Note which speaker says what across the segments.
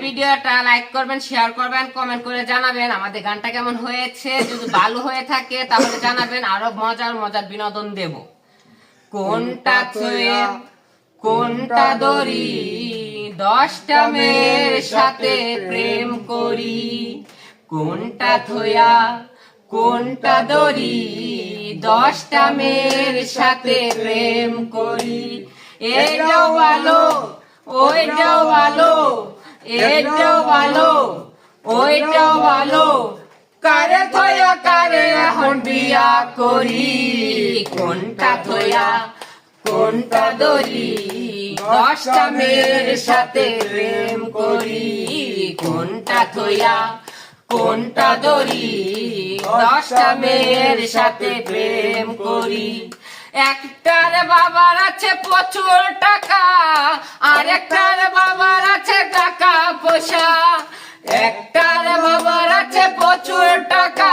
Speaker 1: ভিডিওটা লাইক করবেন, শেয়ার করবেন, কমেন্ট করে জানাবেন আমাদের গানটা কেমন হয়েছে। যদি ভালো হয়ে থাকে তাহলে জানাবেন, আরো মজার মজার বিনোদন দেব। কোনটা ছুঁয়ে কোনটা দড়ি, 10টা মেয়ের সাথে প্রেম করি। কোনটা থইয়া কোনটা দড়ি, 10টা মেয়ের সাথে প্রেম করি। এটাও ভালো ওইটাও ভালো, এটাও ভালো ওইটাও ভালো, কারে থইয়া কারে এখন বিয়া করি। কোনটা থইয়া কোনটা দড়ি, 10টা মেয়ের সাথে প্রেম করি। কোনটা থইয়া কোনটা দড়ি, 10টা মেয়ের সাথে প্রেম করি। একটার বাবার আছে প্রচুর টাকা, আর একটার বাবার আছে টাকা পয়সা। একটার বাবার আছে প্রচুর টাকা,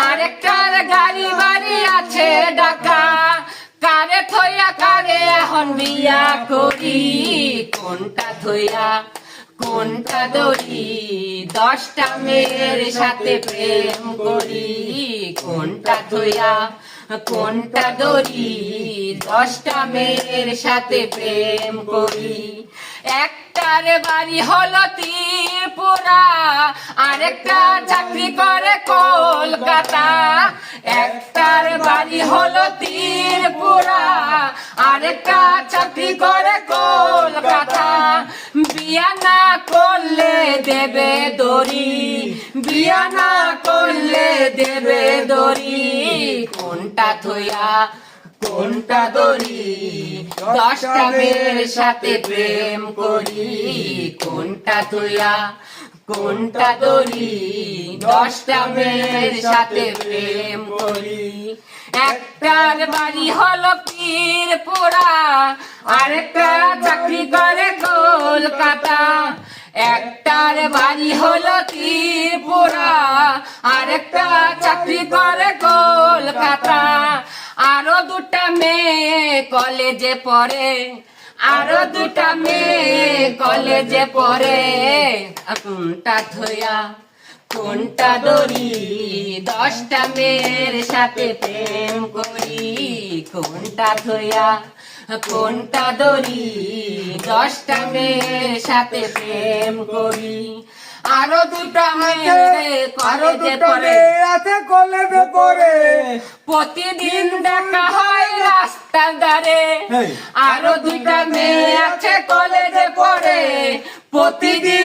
Speaker 1: আর একটার গাড়ি বাড়ি আছে ঢাকা। কারে থইয়া কারে এখন বিয়া করি। কোনটা থইয়া কোনটা দড়ি, 10টা মেয়ের সাথে প্রেম করি। কোনটা থইয়া কোনটা দড়ি, 10টা মেয়ের সাথে প্রেম করি। একটার বাড়ি হলো ত্রিপুরা, আরেকটা চাকরি করে কলকাতা। একটার বাড়ি হলো ত্রিপুরা, আরেকটা চাকরি করে কলকাতা। বিয়া না করলে দেবে দড়ি, বিয়া না করলে দেবে দড়ি। কোনটা থইয়া কোনটা দড়ি, 10টা মেয়ের সাথে প্রেম করি। কোনটা থইয়া কোনটা দড়ি, 10টা মেয়ের সাথে প্রেম করি। একটার বাড়ি হলো পীরপুরা, আরেকটা চাকরি করে কলকাতা। একটার বাড়ি হলো ত্রিপুরা, আরেকটা চাকরি করে কলকাতা। আরো 2টা মেয়ে কলেজে পড়ে, আরো 2টা মেয়ে কলেজে পড়ে। কোনটা থইয়া কোনটা দড়ি, 10টা মেয়ের সাথে প্রেম করি। কোনটা থইয়া কোনটা দড়ি, 10টা মেয়ের সাথে প্রেম করি। আরো 2টা মেয়ে কলেজে পড়ে, প্রতিদিন দেখা হয় রাস্তার ধারে। আরো 2টা মেয়ে আছে কলেজে পড়ে, প্রতিদিন